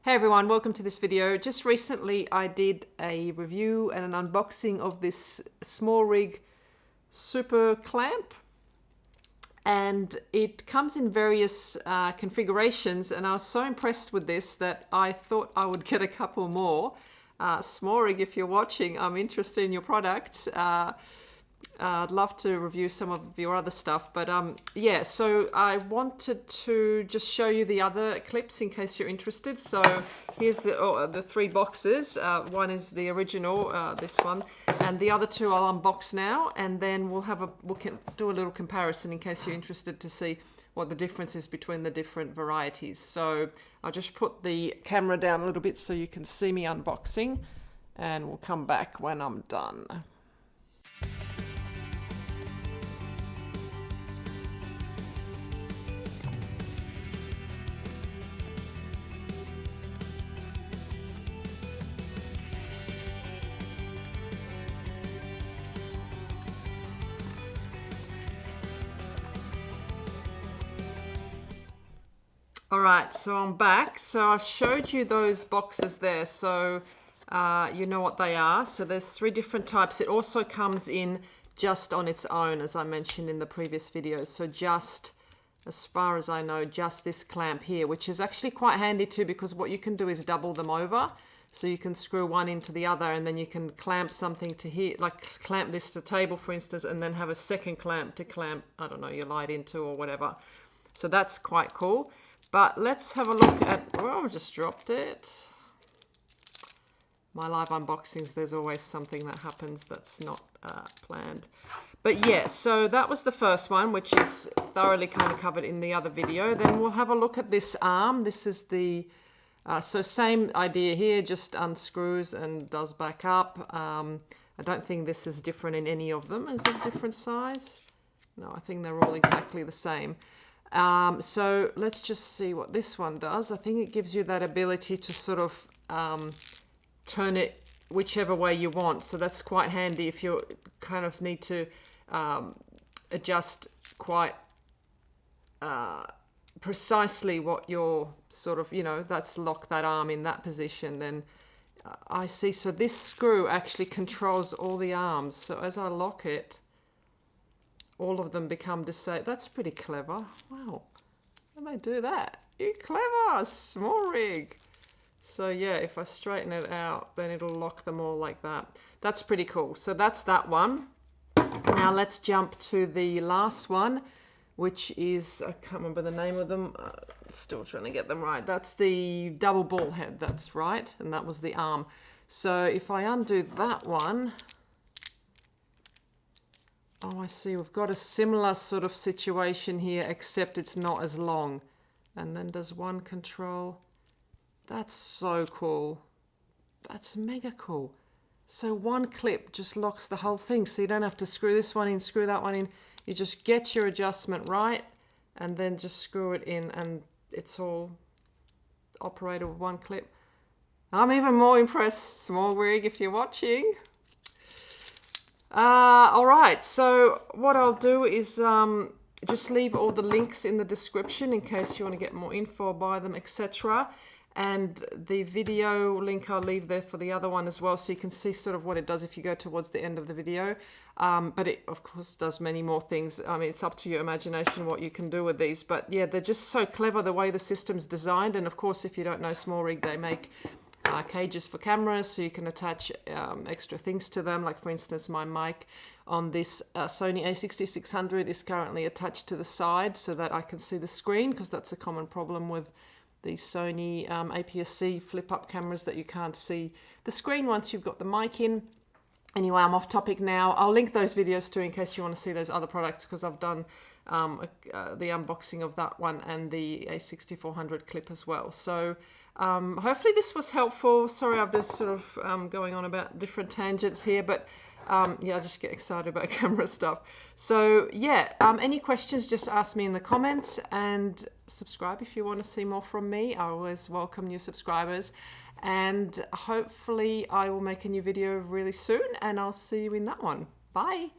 Hey everyone, welcome to this video. Just recently I did a review and an unboxing of this SmallRig super clamp, and it comes in various configurations, and I was so impressed with this that I thought I would get a couple more. SmallRig, if you're watching, I'm interested in your products. I'd love to review some of your other stuff, but yeah, so I wanted to just show you the other clips in case you're interested. So here's the three boxes. One is the original, this one, and the other two I'll unbox now, and then we can do a little comparison in case you're interested to see what the difference is between the different varieties. So I'll just put the camera down a little bit so you can see me unboxing, and we'll come back when I'm done. All right, so I'm back. So I showed you those boxes there, so you know what they are. So there's three different types. It also comes in just on its own, as I mentioned in the previous videos. So just, as far as I know, just this clamp here, which is actually quite handy too, because what you can do is double them over. So you can screw one into the other, and then you can clamp something to here, like clamp this to the table, for instance, and then have a second clamp to clamp, I don't know, your light into or whatever. So that's quite cool. But let's have a look at, oh, I just dropped it. My live unboxings, there's always something that happens that's not planned. But yeah, so that was the first one, which is thoroughly kind of covered in the other video. Then we'll have a look at this arm. This is the, so same idea here, just unscrews and does back up. I don't think this is different in any of them. Is it a different size? No, I think they're all exactly the same. So let's just see what this one does. I think it gives you that ability to sort of turn it whichever way you want. So that's quite handy if you kind of need to adjust quite precisely what you're sort of, you know, that's lock that arm in that position. Then I see. So this screw actually controls all the arms. So as I lock it, all of them become disabled. That's pretty clever. Wow. How do they do that? You're clever, SmallRig. So yeah, if I straighten it out, then it'll lock them all like that. That's pretty cool. So that's that one. Now let's jump to the last one, which is, I can't remember the name of them. Still trying to get them right. That's the double ball head. That's right. And that was the arm. So if I undo that one, oh, I see. We've got a similar sort of situation here, except it's not as long. And then does one control? That's so cool. That's mega cool. So one clip just locks the whole thing. So you don't have to screw this one in, screw that one in. You just get your adjustment right, and then just screw it in, and it's all operated with one clip. I'm even more impressed, SmallRig, if you're watching. All right, so what I'll do is just leave all the links in the description in case you want to get more info, buy them, etc. And the video link I'll leave there for the other one as well, so you can see sort of what it does if you go towards the end of the video. But it, of course, does many more things. I mean, it's up to your imagination what you can do with these. But yeah, they're just so clever the way the system's designed. And of course, if you don't know SmallRig, they make cages for cameras, so you can attach extra things to them. Like for instance, my mic on this Sony a6600 is currently attached to the side so that I can see the screen, because that's a common problem with these Sony APS-C flip-up cameras, that you can't see the screen once you've got the mic in. Anyway, I'm off topic now. I'll link those videos too in case you want to see those other products, because I've done the unboxing of that one and the A6400 clip as well. So hopefully this was helpful. Sorry, I've just sort of going on about different tangents here, but yeah, I just get excited about camera stuff. So yeah, any questions, just ask me in the comments, and subscribe if you want to see more from me. I always welcome new subscribers, and hopefully I will make a new video really soon, and I'll see you in that one. Bye.